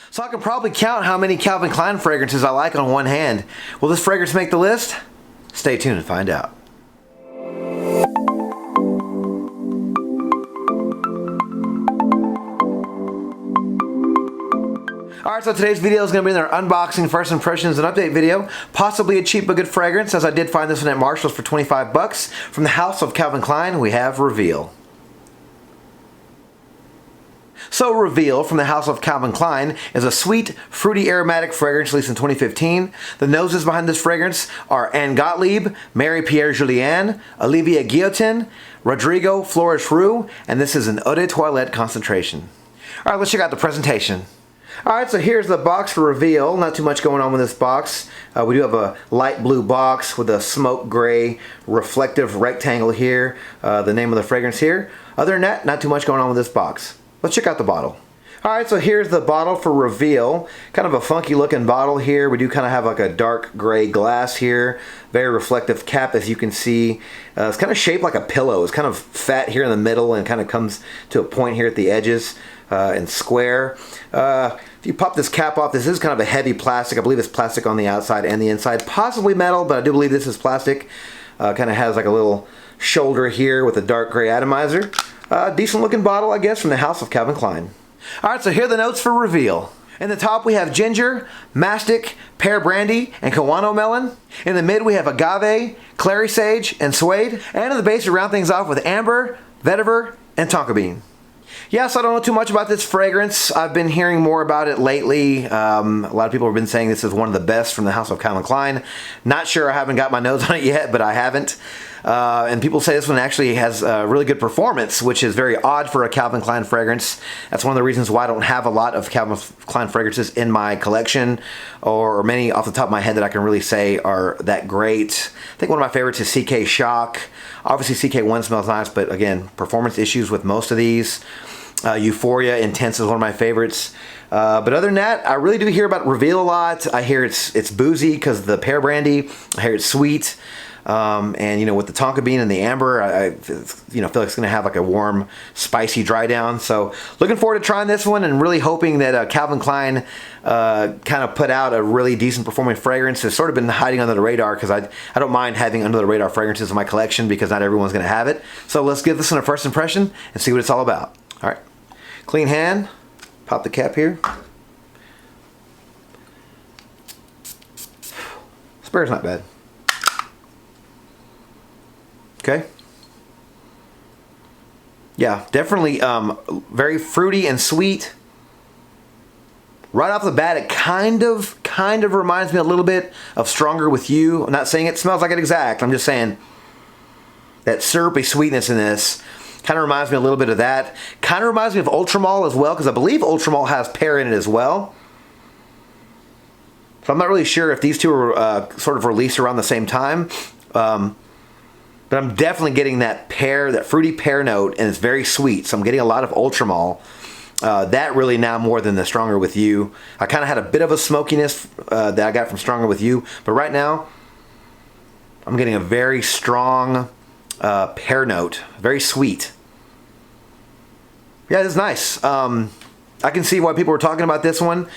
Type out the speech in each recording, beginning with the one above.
So I can probably count how many Calvin Klein fragrances I like on one hand. Will this fragrance make the list? Stay tuned and find out. Alright, so today's video is going to be their unboxing, first impressions, and update video. Possibly a cheap but good fragrance, as I did find this one at Marshall's for 25 bucks. From the house of Calvin Klein, we have Reveal. So Reveal from the house of Calvin Klein is a sweet, fruity, aromatic fragrance released in 2015. The noses behind this fragrance are Anne Gottlieb, Marie-Pierre Julian, Olivier Guillotin, Rodrigo Flores Roux, and this is an Eau de Toilette concentration. Alright, let's check out the presentation. Alright, so here's the box for Reveal. Not too much going on with this box. We do have a light blue box with a smoke gray reflective rectangle here. The name of the fragrance here. Other than that, not too much going on with this box. Let's check out the bottle. Alright, so here's the bottle for Reveal. Kind of a funky looking bottle here. We do kind of have like a dark gray glass here. Very reflective cap, as you can see. It's kind of shaped like a pillow. It's kind of fat here in the middle and kind of comes to a point here at the edges and square. If you pop this cap off, this is kind of a heavy plastic. I believe it's plastic on the outside and the inside. Possibly metal, but I do believe this is plastic. Kind of has like a little shoulder here with a dark gray atomizer. Decent looking bottle, I guess, from the house of Calvin Klein. Alright, so here are the notes for Reveal. In the top we have ginger, mastic, pear brandy, and Kawano melon. In the mid we have agave, clary sage, and suede. And in the base we round things off with amber, vetiver, and tonka bean. Yes, I don't know too much about this fragrance. I've been hearing more about it lately. A lot of people have been saying this is one of the best from the house of Calvin Klein. Not sure, I haven't got my nose on it yet, but I haven't. And people say this one actually has really good performance, which is very odd for a Calvin Klein fragrance. That's one of the reasons why I don't have a lot of Calvin Klein fragrances in my collection, or many off the top of my head that I can really say are that great. I think one of my favorites is CK Shock. Obviously CK1 smells nice, but again, performance issues with most of these. Euphoria Intense is one of my favorites. But other than that, I really do hear about Reveal a lot. I hear it's boozy because of the pear brandy. I hear it's sweet. And you know, with the tonka bean and the amber, I feel like it's going to have like a warm, spicy dry down. So looking forward to trying this one and really hoping that Calvin Klein kind of put out a really decent performing fragrance. It's sort of been hiding under the radar because I don't mind having under the radar fragrances in my collection because not everyone's going to have it. So let's give this one a first impression and see what it's all about. All right, clean hand. Pop the cap here. Sprayer's not bad. Okay. Yeah, definitely very fruity and sweet. Right off the bat, it kind of reminds me a little bit of Stronger With You. I'm not saying it smells like it exact. I'm just saying that syrupy sweetness in this kind of reminds me a little bit of that. Kind of reminds me of Ultramall as well, because I believe Ultramall has pear in it as well. So I'm not really sure if these two were sort of released around the same time. But I'm definitely getting that pear, that fruity pear note, and it's very sweet. So I'm getting a lot of Ultramall. That really now more than the Stronger With You. I kind of had a bit of a smokiness that I got from Stronger With You. But right now, I'm getting a very strong pear note. Very sweet. Yeah, it's nice. I can see why people were talking about this one.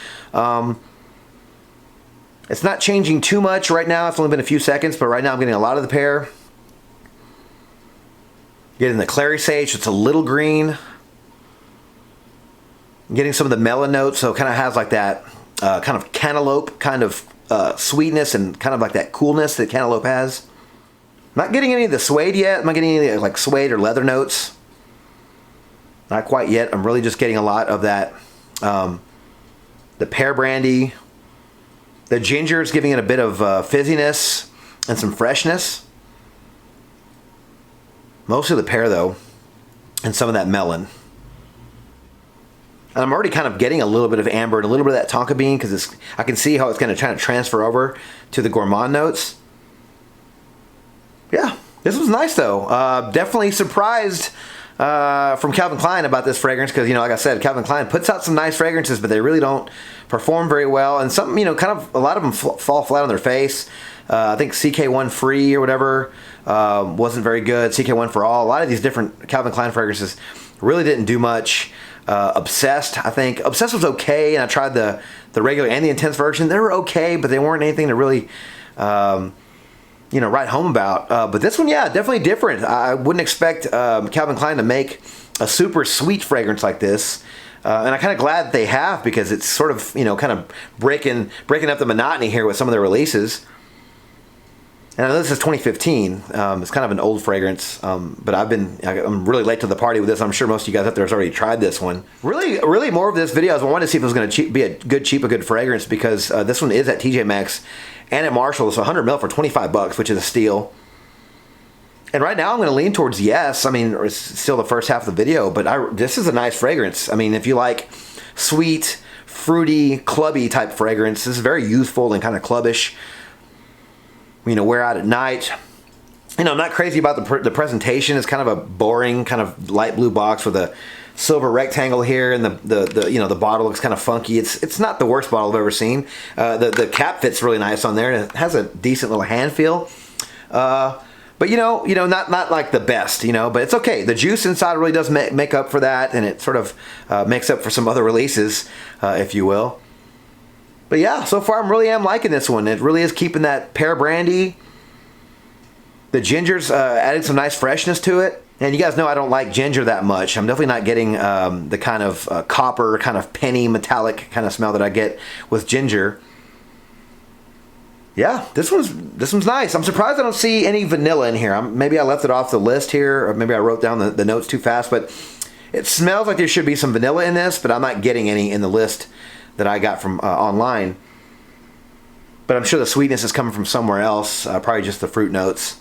It's not changing too much right now. It's only been a few seconds, but right now I'm getting a lot of the pear. Getting the clary sage, it's a little green. Getting some of the melon notes, so it kind of has like that kind of cantaloupe kind of sweetness and kind of like that coolness that cantaloupe has. Not getting any of the suede yet. I'm not getting any like suede or leather notes. Not quite yet. I'm really just getting a lot of that, the pear brandy. The ginger is giving it a bit of fizziness and some freshness. Most of the pear though, and some of that melon. And I'm already kind of getting a little bit of amber and a little bit of that tonka bean because I can see how it's going to try to transfer over to the gourmand notes. Yeah, this was nice though. Definitely surprised from Calvin Klein about this fragrance because, like I said, Calvin Klein puts out some nice fragrances, but they really don't perform very well. And some, kind of a lot of them fall flat on their face. I think CK1 Free or whatever wasn't very good. CK1 For All. A lot of these different Calvin Klein fragrances really didn't do much. Obsessed. I think Obsessed was okay, and I tried the regular and the intense version. They were okay, but they weren't anything to really write home about. But this one, yeah, definitely different. I wouldn't expect Calvin Klein to make a super sweet fragrance like this. And I'm kind of glad that they have, because it's sort of, kind of breaking up the monotony here with some of their releases. And I know this is 2015. It's kind of an old fragrance, but I'm really late to the party with this. I'm sure most of you guys out there has already tried this one. Really more of this video is I wanted to see if it was going to be a good fragrance, because this one is at TJ Maxx and at Marshall's, 100 ml for $25, which is a steal. And right now I'm going to lean towards yes. I mean, it's still the first half of the video, but this is a nice fragrance. I mean, if you like sweet, fruity, clubby type fragrance, this is very youthful and kind of clubbish. Wear out at night. I'm not crazy about the presentation. It's kind of a boring, kind of light blue box with a silver rectangle here, and the bottle looks kind of funky. It's not the worst bottle I've ever seen. The cap fits really nice on there, and it has a decent little hand feel. But not like the best, but it's okay. The juice inside really does make up for that, and it sort of makes up for some other releases, if you will. But yeah, so far I really am liking this one. It really is keeping that pear brandy. The ginger's adding some nice freshness to it. And you guys know I don't like ginger that much. I'm definitely not getting the kind of copper, kind of penny, metallic kind of smell that I get with ginger. Yeah, this one's nice. I'm surprised I don't see any vanilla in here. Maybe I left it off the list here, or maybe I wrote down the notes too fast, but it smells like there should be some vanilla in this, but I'm not getting any in the list that I got from online. But I'm sure the sweetness is coming from somewhere else, probably just the fruit notes.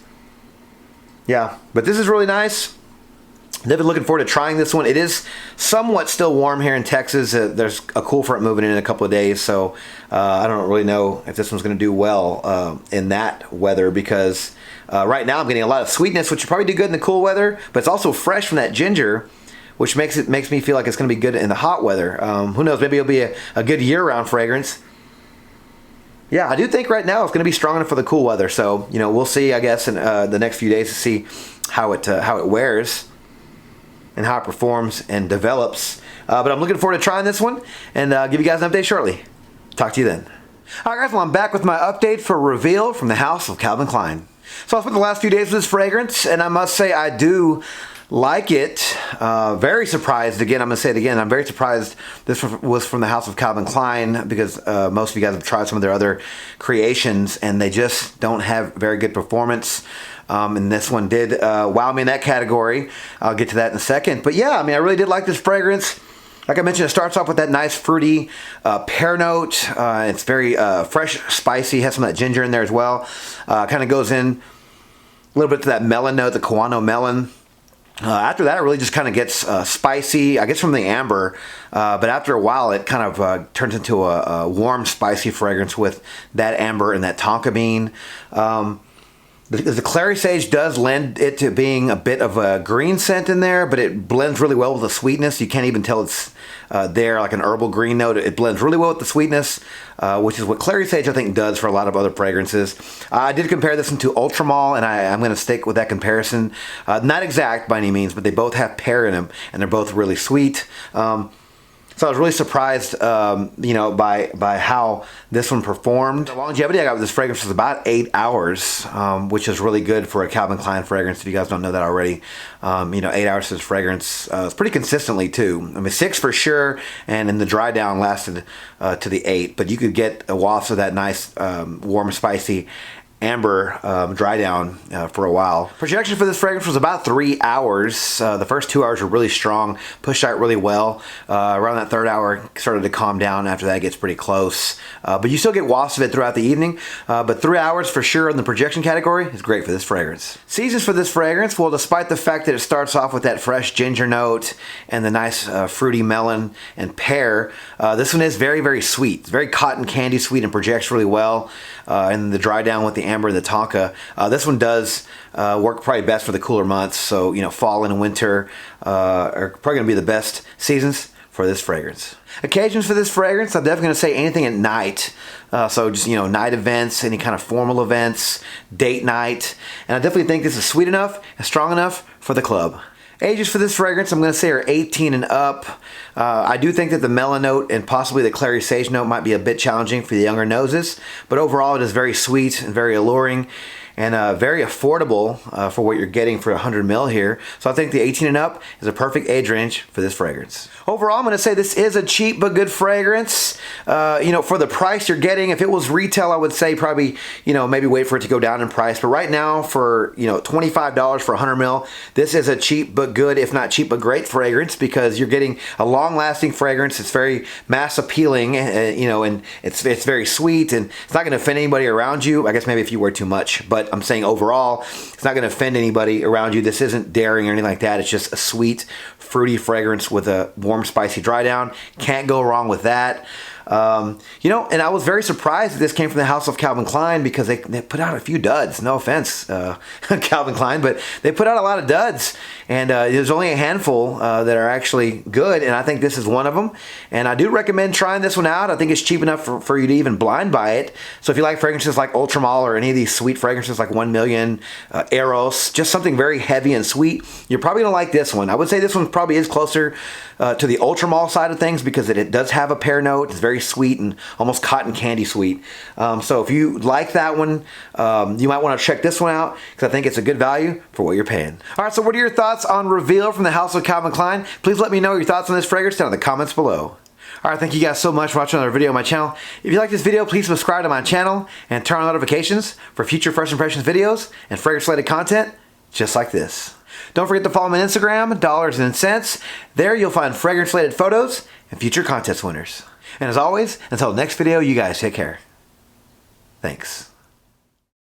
Yeah, but this is really nice. Definitely looking forward to trying this one. It is somewhat still warm here in Texas. There's a cool front moving in a couple of days, so I don't really know if this one's going to do well in that weather, because right now I'm getting a lot of sweetness, which would probably do good in the cool weather, but it's also fresh from that ginger, which makes me feel like it's going to be good in the hot weather. Who knows? Maybe it'll be a good year-round fragrance. Yeah, I do think right now it's going to be strong enough for the cool weather. So we'll see, I guess, in the next few days to see how it wears and how it performs and develops. But I'm looking forward to trying this one, and give you guys an update shortly. Talk to you then. All right, guys. Well, I'm back with my update for Reveal from the house of Calvin Klein. So I spent the last few days with this fragrance, and I must say I do like it. Very surprised. Again, I'm going to say it again. I'm very surprised this was from the house of Calvin Klein, because most of you guys have tried some of their other creations and they just don't have very good performance. And this one did wow me in that category. I'll get to that in a second. But yeah, I mean, I really did like this fragrance. Like I mentioned, it starts off with that nice fruity pear note. It's very fresh, spicy, has some of that ginger in there as well. Kind of goes in a little bit to that melon note, the Kawano melon. After that, it really just kind of gets spicy, I guess from the amber, but after a while it kind of turns into a warm, spicy fragrance with that amber and that tonka bean. The clary sage does lend it to being a bit of a green scent in there, but it blends really well with the sweetness. You can't even tell it's there, like an herbal green note. It blends really well with the sweetness, which is what clary sage I think does for a lot of other fragrances. I did compare this one to Ultramall, and I'm going to stick with that comparison. Not exact by any means, but they both have pear in them, and they're both really sweet. So I was really surprised, by how this one performed. The longevity I got with this fragrance was about 8 hours, which is really good for a Calvin Klein fragrance. If you guys don't know that already, 8 hours for this fragrance. It's pretty consistently too. I mean, 6 for sure, and then the dry down lasted to the 8. But you could get a waft of that nice, warm, spicy amber dry down for a while. Projection for this fragrance was about 3 hours. The first 2 hours were really strong, pushed out really well. Around that third hour, it started to calm down. After that, it gets pretty close. But you still get wafts of it throughout the evening. But 3 hours for sure in the projection category is great for this fragrance. Seasons for this fragrance, well, despite the fact that it starts off with that fresh ginger note and the nice fruity melon and pear, this one is very, very sweet. It's very cotton candy sweet and projects really well. And the dry down with the amber and the tonka. This one does work probably best for the cooler months. So, fall and winter are probably going to be the best seasons for this fragrance. Occasions for this fragrance, I'm definitely going to say anything at night. So just, night events, any kind of formal events, date night. And I definitely think this is sweet enough and strong enough for the club. Ages for this fragrance, I'm going to say, are 18 and up. I do think that the melon note and possibly the clary sage note might be a bit challenging for the younger noses, but overall it is very sweet and very alluring and very affordable for what you're getting for 100 ml here. So I think the 18 and up is a perfect age range for this fragrance. Overall, I'm going to say this is a cheap but good fragrance. For the price you're getting, if it was retail, I would say probably, maybe wait for it to go down in price. But right now for, $25 for 100 ml, this is a cheap but good, if not cheap but great fragrance, because you're getting a long-lasting fragrance. It's very mass appealing, and it's very sweet, and it's not going to offend anybody around you. I guess maybe if you wear too much, but I'm saying overall, it's not going to offend anybody around you. This isn't daring or anything like that. It's just a sweet, fruity fragrance with a warm, spicy dry down. Can't go wrong with that. And I was very surprised that this came from the house of Calvin Klein, because they put out a few duds. No offense, Calvin Klein, but they put out a lot of duds, and there's only a handful that are actually good, and I think this is one of them. And I do recommend trying this one out. I think it's cheap enough for you to even blind buy it. So if you like fragrances like Ultramol or any of these sweet fragrances like 1 Million, Eros, just something very heavy and sweet, you're probably gonna like this one. I would say this one probably is closer to the Ultramol side of things, because it does have a pear note. It's very sweet and almost cotton candy sweet. So if you like that one, you might want to check this one out, because I think it's a good value for what you're paying. All right, so what are your thoughts on Reveal from the house of Calvin Klein? Please let me know your thoughts on this fragrance down in the comments below. All right, thank you guys so much for watching another video on my channel. If you like this video, please subscribe to my channel and turn on notifications for future First Impressions videos and fragrance-related content just like this. Don't forget to follow me on Instagram, Dollars and Cents. There you'll find fragrance-related photos and future contest winners. And as always, until the next video, you guys take care. Thanks.